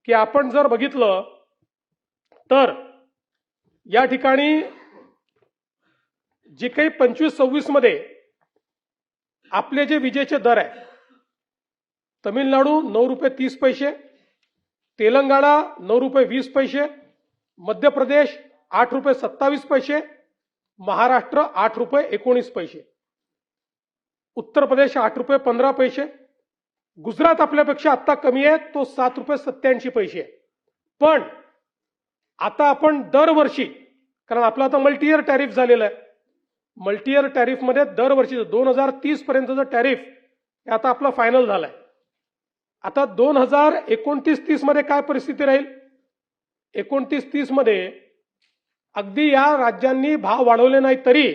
की आपण जर बघितलं तर या ठिकाणी जे काही 25-26 मध्ये आपले जे विजेचे दर आहे, तमिळनाडू 9 रुपये 30 पैसे, तेलंगणा 9 रुपये 20 पैसे, मध्य प्रदेश 8 रुपये 27 पैसे, महाराष्ट्र 8 रुपये 19 पैसे, उत्तर प्रदेश 8 रुपये 15 पैसे, गुजरात आपल्यापेक्षा आता कमी आहे, तो 7 रुपये 87 पैसे आहे. पण आता आपण दरवर्षी, कारण आपलं आता मल्टी इयर टॅरिफ झालेलं आहे, मल्टी इयर टॅरिफ मध्ये दरवर्षी 2030 पर्यंतचं टॅरिफ आता आपलं फायनल झालंय. आता 2029-30 मध्ये काय परिस्थिती राहील? 29-30 मध्ये अगदी या राज्यांनी भाव वाढवले नाही तरी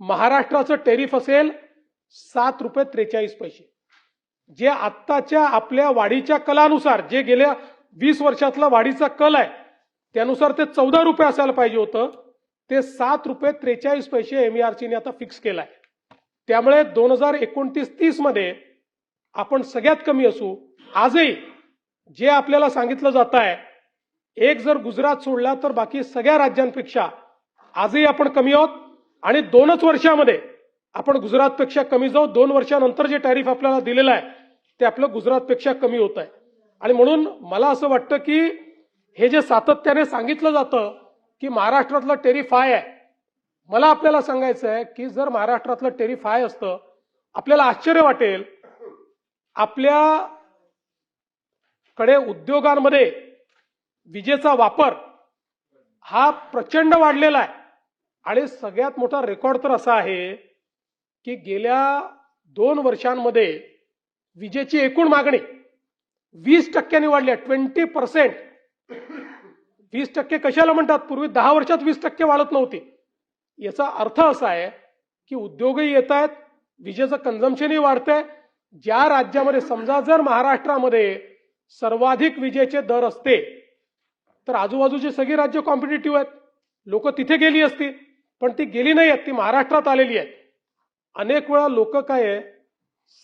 महाराष्ट्राचं टॅरिफ असेल 7 रुपये 43 पैसे, जे आत्ताच्या आपल्या वाढीच्या कलानुसार, जे गेल्या 20 वर्षातला वाढीचा कल आहे त्यानुसार ते 14 रुपये असायला पाहिजे होतं, ते 7 रुपये 43 पैसे MERC ने आता फिक्स केलाय. त्यामुळे 2029-30 मध्ये आपण सगळ्यात कमी असू. आजही जे आपल्याला सांगितलं जात आहे, एक जर गुजरात सोडला तर बाकी सगळ्या राज्यांपेक्षा आजही आपण कमी आहोत आणि 2च वर्षामध्ये आपण गुजरातपेक्षा कमी जाऊ. 2 वर्षानंतर जे टॅरिफ आपल्याला दिलेलं आहे ते आपलं गुजरातपेक्षा कमी होत आहे. आणि म्हणून मला असं वाटतं की हे जे सातत्याने सांगितलं जातं की महाराष्ट्रातलं टॅरिफ हाय आहे, मला आपल्याला सांगायचं आहे की जर महाराष्ट्रातलं टॅरिफ हाय असतं, आपल्याला आश्चर्य वाटेल. आपल्याकडे उद्योगांमध्ये विजेचा वापर हा प्रचंड वाढलेला आहे आणि सगळ्यात मोठा रेकॉर्ड तर असा आहे की गेल्या 2 वर्षांमध्ये विजेची एकूण मागणी 20% वाढली आहे. 20%. 20% कशाला म्हणतात? पूर्वी 10 वर्षात 20% वाढत नव्हती. याचा अर्थ असा आहे की उद्योगही येत आहेत, विजेचं कन्झम्पशनही वाढतंय. ज्या राज्यामध्ये, समजा जर महाराष्ट्रामध्ये सर्वाधिक विजेचे दर असते तर आजूबाजूची सगळी राज्य कॉम्पिटिटिव्ह आहेत, लोक तिथे गेली असती, पण ती गेली नाही आहेत, ती महाराष्ट्रात आलेली आहेत. अनेक वेळा लोक काय आहे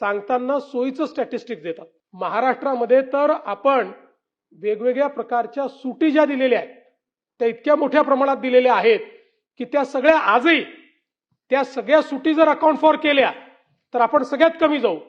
सांगताना सोयीचं स्टॅटिस्टिक्स देतात. महाराष्ट्रामध्ये तर आपण वेगवेगळ्या प्रकारच्या सुटी ज्या दिलेल्या आहेत त्या इतक्या मोठ्या प्रमाणात दिलेल्या आहेत की त्या सगळ्या आजही, त्या सगळ्या सुटी जर अकाउंट फॉर केल्या तर आपण सगळ्यात कमी जाऊ.